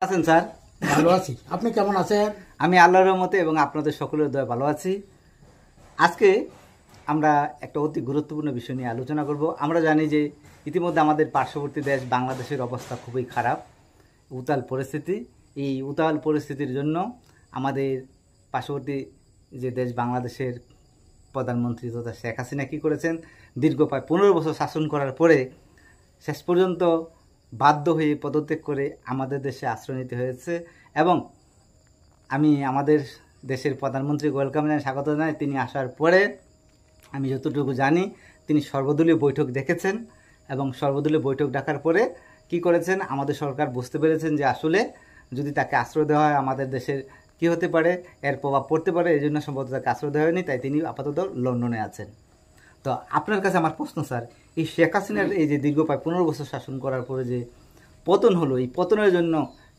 আছেন স্যার? ভালো আছি। আপনি কেমন আছেন? আমি আল্লাহর রহমতে এবং আপনাদের সকলের দয়ায় ভালো আছি। আজকে আমরা একটা অতি গুরুত্বপূর্ণ বিষয় নিয়ে আলোচনা করব। আমরা জানি যে ইতিমধ্যে আমাদের পার্শ্ববর্তী দেশ বাংলাদেশের অবস্থা খুবই খারাপ, উতাল পরিস্থিতি। এই উতাল পরিস্থিতির জন্য আমাদের পার্শ্ববর্তী যে দেশ বাংলাদেশের প্রধানমন্ত্রী তথা শেখ হাসিনা কী করেছেন, দীর্ঘ প্রায় 15 বছর শাসন করার পরে শেষ পর্যন্ত বাধ্য হয়ে পদত্যাগ করে আমাদের দেশে আশ্রয় নিতে হয়েছে। এবং আমি আমাদের দেশের প্রধানমন্ত্রীকে ওয়েলকাম জানাই, স্বাগত জানাই। তিনি আসার পরে আমি যতটুকু জানি তিনি সর্বদলীয় বৈঠক দেখেছেন এবং সর্বদলীয় বৈঠক ডাকার পরে কি করেছেন, আমাদের সরকার বুঝতে পেরেছেন যে আসলে যদি তাকে আশ্রয় দেওয়া হয় আমাদের দেশের কি হতে পারে, এর প্রভাব পড়তে পারে। এই জন্য সম্ভবত তাকে আশ্রয় দেওয়া হয়নি, তাই তিনি আপাতত লন্ডনে আছেন। তো আপনার কাছে আমার প্রশ্ন স্যার, এই শেখ হাসিনার এই যে দীর্ঘ প্রায় 15 বছর শাসন করার পরে যে পতন হলো, এই পতনের জন্য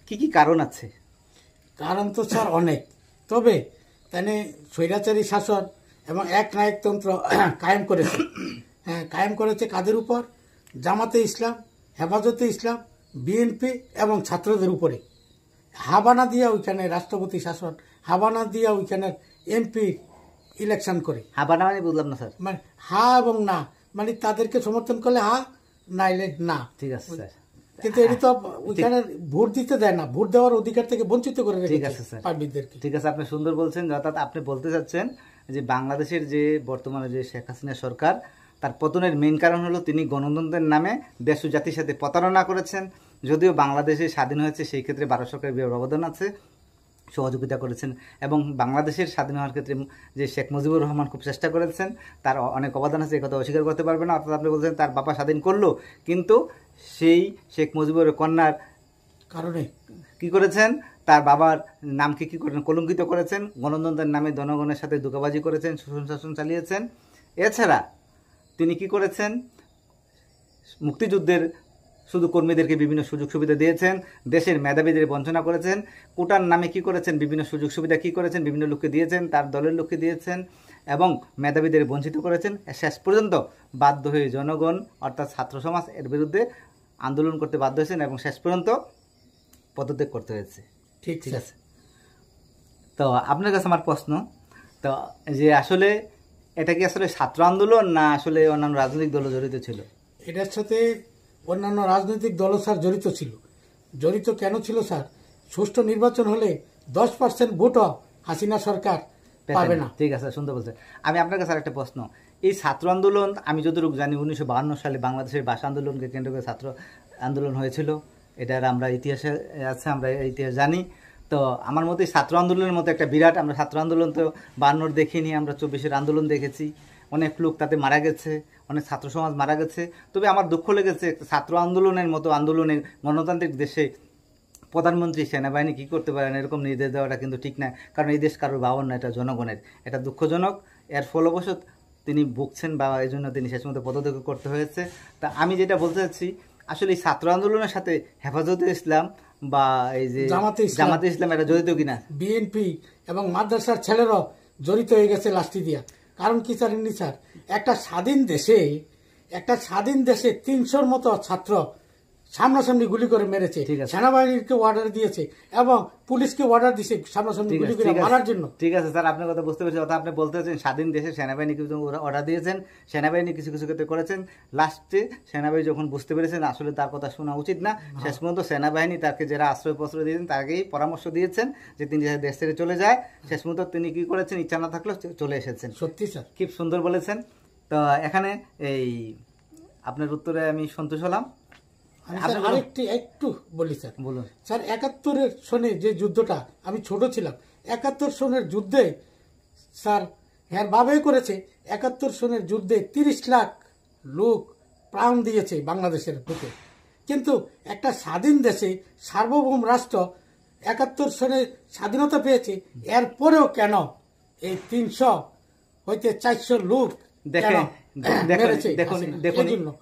কি কি কারণ আছে? কারণ তো স্যার অনেক, তবে তাই স্বৈরাচারী শাসন এবং এক নায়কতন্ত্র কায়েম করেছে। হ্যাঁ, কায়েম করেছে কাদের উপর? জামাতে ইসলাম, হেফাজতে ইসলাম, বিএনপি এবং ছাত্রদের উপরে। হাবানা দিয়া ওইখানে রাষ্ট্রপতি শাসন, হাবানা দিয়া ওইখানে এমপি ইলেকশন করে। হাবানা মানে বুঝলাম না স্যার। মানে হা এবং না, মানে তাদেরকে সমর্থন করলে হা, নাইলে না। ঠিক আছে স্যার, কিন্তু এটি তো ওইখানে ভোট দিতে দেয় না, ভোট দেওয়ার অধিকার থেকে বঞ্চিত করে রেখেছে। ঠিক আছে স্যার, ঠিক আছে, আপনি সুন্দর বলছেন। অর্থাৎ আপনি বলতে চাচ্ছেন যে বাংলাদেশের যে বর্তমানে যে শেখ হাসিনা সরকার, তার পতনের মেইন কারণ হলো তিনি গণতন্ত্রের নামে দেশ ও জাতির সাথে প্রতারণা করেছেন। যদিও বাংলাদেশে স্বাধীন হয়েছে, সেই ক্ষেত্রে ভারত সরকারের বিরাট অবদান আছে, সহযোগিতা করেছেন। এবং বাংলাদেশের স্বাধীন হওয়ার ক্ষেত্রে যে শেখ মুজিবুর রহমান খুব চেষ্টা করেছেন, তার অনেক অবদান আছে, এই কথা অস্বীকার করতে পারবে না। অর্থাৎ আপনি বলছেন তার বাবা স্বাধীন করলো, কিন্তু সেই শেখ মুজিবুরের কন্যার কারণে কি করেছেন, তার বাবার নামকে কি করেন, কলঙ্কিত করেছেন, গণতন্ত্রের নামে জনগণের সাথে ধোঁকাবাজি করেছেন, শোষণ শাসন চালিয়েছেন। এছাড়া তিনি কি করেছেন, মুক্তিযুদ্ধের শুধু কর্মীদেরকে বিভিন্ন সুযোগ সুবিধা দিয়েছেন, দেশের মেধাবীদের বঞ্চনা করেছেন, কোটার নামে কি করেছেন, বিভিন্ন সুযোগ সুবিধা কি করেছেন, বিভিন্ন লোককে দিয়েছেন, তার দলের লোককে দিয়েছেন এবং মেধাবীদের বঞ্চিত করেছেন। শেষ পর্যন্ত বাধ্য হয়ে জনগণ অর্থাৎ ছাত্র সমাজ এর বিরুদ্ধে আন্দোলন করতে বাধ্য হয়েছেন এবং শেষ পর্যন্ত পদত্যাগ করতে হয়েছে। ঠিক আছে। তো আপনার কাছে আমার প্রশ্ন, তো যে আসলে এটা কি আসলে ছাত্র আন্দোলন না আসলে অন্যান্য রাজনৈতিক দল জড়িত ছিল? এটার সাথে অন্যান্য রাজনৈতিক দল স্যার জড়িত ছিল। জড়িত কেন ছিল স্যার? সুষ্ঠু নির্বাচন হলে 10% ভোটও হাসিনা সরকার পাবে না। ঠিক আছে, শুনতে বলছেন। আমি আপনার কাছে আরেকটা প্রশ্ন, এই ছাত্র আন্দোলন আমি যতটুকু জানি 1952 সালে বাংলাদেশের ভাষা আন্দোলনকে কেন্দ্র করে ছাত্র আন্দোলন হয়েছিল, এটার আমরা ইতিহাসে আছে, আমরা ইতিহাস জানি। তো আমার মতে ছাত্র আন্দোলনের মতো একটা বিরাট, আমরা ছাত্র আন্দোলন তো 52 দেখিনি, আমরা 24-এর আন্দোলন দেখেছি, অনেক লোক তাতে মারা গেছে, অনেক ছাত্র সমাজ মারা গেছে। তবে আমার দুঃখ লেগেছে ছাত্র আন্দোলনের মতো আন্দোলনের গণতান্ত্রিক দেশে প্রধানমন্ত্রী সেনাবাহিনী কী করতে পারেন, এরকম নির্দেশ দেওয়াটা কিন্তু ঠিক না। কারণ এই দেশ কারোর বাবার না, এটা জনগণের। এটা দুঃখজনক। এর ফলবশত তিনি ভুগছেন বা এই জন্য তিনি শেষ মতো পদত্যাগ করতে হয়েছে। তা আমি যেটা বলতে চাচ্ছি, আসলে এই ছাত্র আন্দোলনের সাথে হেফাজতে ইসলাম বা এই যে জামাতে ইসলাম এটা জড়িত কিনা? বিএনপি এবং মাদ্রাসার ছেলেরাও জড়িত হয়ে গেছে লাস্টি দিয়া। কারণ কি জানেননি স্যার, একটা স্বাধীন দেশে 300-র মতো ছাত্র সামনাসামনি গুলি করে মেরেছে। সেনাবাহিনীকে অর্ডার দিয়েছে এবং পুলিশকে অর্ডার দিয়েছে সামনাসামনি গুলি করে মারার জন্য। ঠিক আছে স্যার, আপনার কথা বুঝতে পেরেছি। অর্থাৎ আপনি বলতে চাচ্ছেন স্বাধীন দেশে সেনাবাহিনী কিছু অর্ডার দিয়েছেন, সেনাবাহিনী কিছু কিছু ক্ষেত্রে করেছেন, লাস্টে সেনাবাহিনী যখন বুঝতে পেরেছেন আসলে তার কথা শোনা উচিত না, শেষ পর্যন্ত সেনাবাহিনী তাকে যারা আশ্রয় প্রশ্রয় দিয়েছেন তাকেই পরামর্শ দিয়েছেন যে তিনি দেশ থেকে চলে যায়। শেষ পর্যন্ত তিনি কি করেছেন, ইচ্ছা না থাকলেও চলে এসেছেন। সত্যি স্যার, খুব সুন্দর বলেছেন। তো এখানে এই আপনার উত্তরে আমি সন্তোষ হলাম। আরেকটি একটু বলি স্যার। বলুন স্যার, 71-এর সনে যে যুদ্ধটা, আমি ছোট ছিলাম, 71 সনের যুদ্ধে স্যার হ্যাঁ ভাবে করেছে। 71 সনের যুদ্ধে 30 লাখ লোক প্রাণ দিয়েছে বাংলাদেশের বুকে। কিন্তু একটা স্বাধীন দেশে সার্বভৌম রাষ্ট্র 71 সনে স্বাধীনতা পেয়েছে, এরপরেও কেন এই 300 হইতে 400 লোক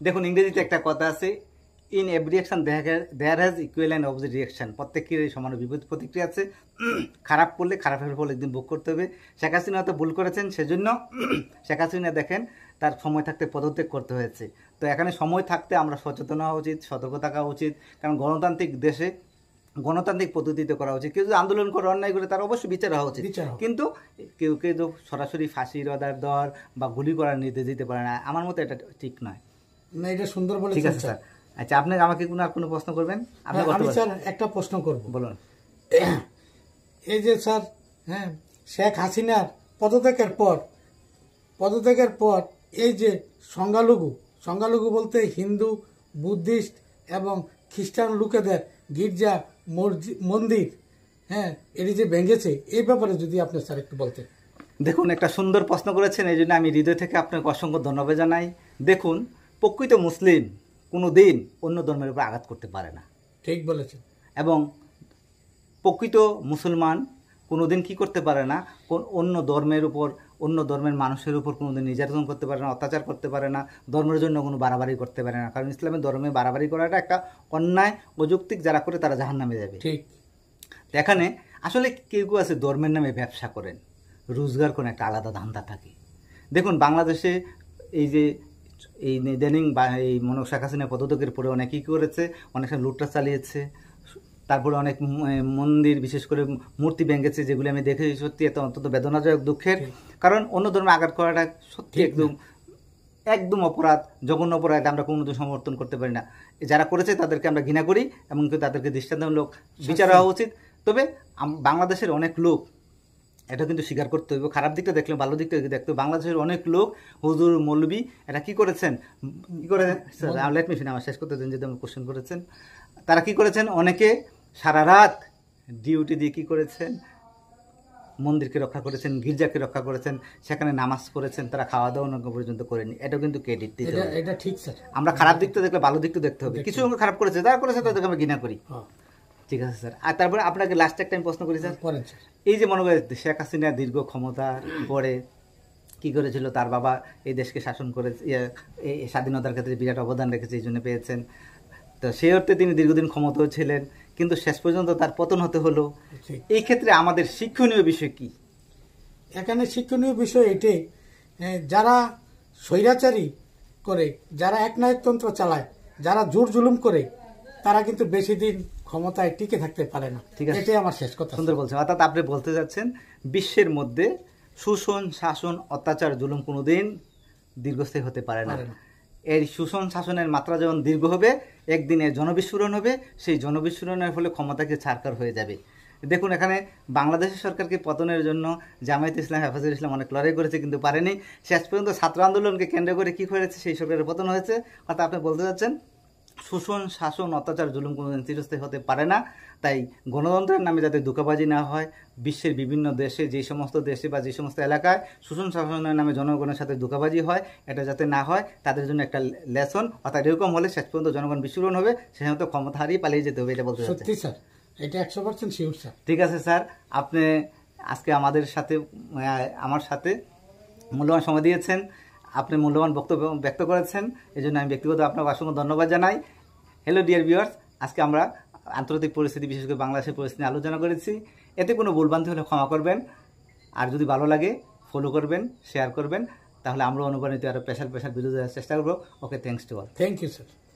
দেখুন ইংরেজিতে একটা কথা আছে, in every action there has equal and opposite reaction. প্রত্যেকের সমান বিপরীত প্রতিক্রিয়া আছে। খারাপ করলে খারাপের ফল একদিন ভোগ করতে হবে। শেখ হাসিনা হয়তো ভুল করেছেন, সেজন্য শেখ হাসিনা দেখেন তার সময় থাকতে পদত্যাগ করতে হয়েছে। তো এখানে সময় থাকতে আমরা সচেতন হওয়া উচিত, সতর্ক থাকা উচিত। কারণ গণতান্ত্রিক দেশে গণতান্ত্রিক পদ্ধতিতে করা উচিত। কেউ যদি আন্দোলন করে অন্যায় করে তার অবশ্যই বিচার হওয়া উচিত, কিন্তু কেউ কেউ সরাসরি ফাঁসির অর্ডার দেওয়ার বা গুলি করার নির্দেশ দিতে পারে না। আমার মতে এটা ঠিক নয়। না, এটা সুন্দর বলেছেন। ঠিক আছে স্যার। আচ্ছা, আপনি আমাকে কোনো প্রশ্ন করবেন? আমি স্যার একটা প্রশ্ন করব। বলুন। এই যে স্যার, হ্যাঁ, শেখ হাসিনার পদত্যাগের পর এই যে সংখ্যালঘু বলতে হিন্দু, বুদ্ধিস্ট এবং খ্রিস্টান লোকেদের গির্জা, মন্দির, হ্যাঁ, এটি যে ভেঙেছে, এই ব্যাপারে যদি আপনি স্যার একটু বলতেন। দেখুন, একটা সুন্দর প্রশ্ন করেছেন, এই জন্য আমি হৃদয় থেকে আপনাকে অসংখ্য ধন্যবাদ জানাই। দেখুন, প্রকৃত মুসলিম কোনো দিন অন্য ধর্মের উপর আঘাত করতে পারে না। ঠিক বলেছেন। এবং প্রকৃত মুসলমান কোনোদিন কি করতে পারে না, অন্য ধর্মের উপর, অন্য ধর্মের মানুষের উপর কোনোদিন নির্যাতন করতে পারে না, অত্যাচার করতে পারে না, ধর্মের জন্য কোনো বাড়াবাড়ি করতে পারে না। কারণ ইসলামের ধর্মে বাড়াবাড়ি করাটা একটা অন্যায়, অযৌক্তিক, যারা করে তারা জাহান্নামে যাবে। ঠিক। এখানে আসলে কেউ কেউ আছে ধর্মের নামে ব্যবসা করেন, রোজগার করে, একটা আলাদা ধান্দা থাকে। দেখুন, বাংলাদেশে এই ইদানিং বা এই শেখ হাসিনা পদত্যাগের পরে অনেক কী করেছে, অনেক লুটটা চালিয়েছে, তারপরে অনেক মন্দির, বিশেষ করে মূর্তি ভেঙেছে, যেগুলি আমি দেখেছি। সত্যি এত অন্তত বেদনাদায়ক, দুঃখের। কারণ অন্য ধর্মে আঘাত করাটা সত্যি একদম অপরাধ, জঘন্য অপরাধ। আমরা কোনোদিন সমর্থন করতে পারি না। যারা করেছে তাদেরকে আমরা ঘৃণা করি, এমনকি তাদেরকে দৃষ্টান্তমূলক বিচার হওয়া উচিত। তবে বাংলাদেশের অনেক লোক, এটা কিন্তু স্বীকার করতে হবে, খারাপ দিকটা দেখলে ভালো দিকটা দেখতে হবে। বাংলাদেশের অনেক লোক, হুজুর, মৌলবি, এটা কি করেছেন, লেট মি ফিনিশ, আমার শেষ করতে দিন, যদি আমি কোশ্চেন করেছেন। তারা কি করেছেন, অনেকে সারা রাত ডিউটি দিয়ে কি করেছেন, মন্দিরকে রক্ষা করেছেন, গির্জাকে রক্ষা করেছেন, সেখানে নামাজ পড়েছেন, তারা খাওয়া দাওয়া পর্যন্ত করেনি। এটাও কিন্তু ক্রেডিট দিতে হবে। এটা ঠিক স্যার। আমরা খারাপ দিকটা দেখলে ভালো দিকটা দেখতে হবে। কিছু খারাপ করেছে, যারা করেছে তাদেরকে আমরা ঘৃণা করি। ঠিক আছে স্যার। আর তারপরে আপনাকে লাস্ট একটা আমি প্রশ্ন করি স্যার। এই যে মনে করেন শেখ হাসিনা দীর্ঘ ক্ষমতার পরে কি করেছিল, তার বাবা এই দেশকে শাসন করে, এই স্বাধীনতার ক্ষেত্রে বিরাট অবদান রেখেছে, এই জন্য পেয়েছেন। তো সেই অর্থে তিনি দীর্ঘদিন ক্ষমতাও ছিলেন, কিন্তু শেষ পর্যন্ত তার পতন হতে হলো। এই ক্ষেত্রে আমাদের শিক্ষণীয় বিষয় কি? এখানে শিক্ষণীয় বিষয় এটাই, যারা স্বৈরাচারী করে, যারা একনায়কতন্ত্র চালায়, যারা জোর জুলুম করে, তারা কিন্তু বেশি দিন ক্ষমতায় টিকে থাকতে পারে না। ঠিক আছে, এটাই আমার শেষ কথা। সুন্দর বলছেন। অর্থাৎ আপনি বলতে যাচ্ছেন, বিশ্বের মধ্যে শোষণ, শাসন, অত্যাচার, জুলুম কোনোদিন দীর্ঘস্থায়ী হতে পারে না। এই শোষণ শাসনের মাত্রা যখন দীর্ঘ হবে, একদিনে জনবিস্ফোরণ হবে, সেই জনবিস্ফোরণের ফলে ক্ষমতাকে ছারকার হয়ে যাবে। দেখুন, এখানে বাংলাদেশের সরকারকে পতনের জন্য জামায়াত ইসলাম, হেফাজতুল ইসলাম অনেক লড়াই করেছে, কিন্তু পারেনি। শেষ পর্যন্ত ছাত্র আন্দোলনকে কেন্দ্র করে কি করেছে, সেই সরকারের পতন হয়েছে। অর্থাৎ আপনি বলতে যাচ্ছেন, শোষণ, শাসন, অত্যাচার, জুলুম কোনোদিন চিরস্থায়ী হতে পারে না। তাই গণতন্ত্রের নামে যাতে ধোঁকাবাজি না হয়, বিশ্বের বিভিন্ন দেশে, যে সমস্ত দেশে বা যে সমস্ত এলাকায় শোষণ শাসনের নামে জনগণের সাথে ধোঁকাবাজি হয়, এটা যাতে না হয়, তাদের জন্য একটা লেসন। অর্থাৎ এরকম হলে শেষ পর্যন্ত জনগণ বিস্ফোরণ হবে, সে হয়তো ক্ষমতা হারিয়ে পালিয়ে যেতে হবে। এটা বলতে চাচ্ছেন? সত্যি স্যার, এটা 100% শিওর স্যার। ঠিক আছে স্যার, আপনি আজকে আমার সাথে মূল্যবান সময় দিয়েছেন, আপনি মূল্যবান বক্তব্য ব্যক্ত করেছেন, এই জন্য আমি ব্যক্তিগত আপনাকে অসংখ্য ধন্যবাদ জানাই। হ্যালো ডিয়ার ভিউয়ার্স, আজকে আমরা আন্তর্জাতিক পরিস্থিতি, বিশেষ করে বাংলাদেশের পরিস্থিতি নিয়ে আলোচনা করেছি। এতে কোনো ভুলভ্রান্তি হলে ক্ষমা করবেন, আর যদি ভালো লাগে ফলো করবেন, শেয়ার করবেন, তাহলে আমরা অনুপ্রাণিত আরও পেশাল ভিডিও দেওয়ার চেষ্টা করবো। Okay, thanks to all. Thank you sir.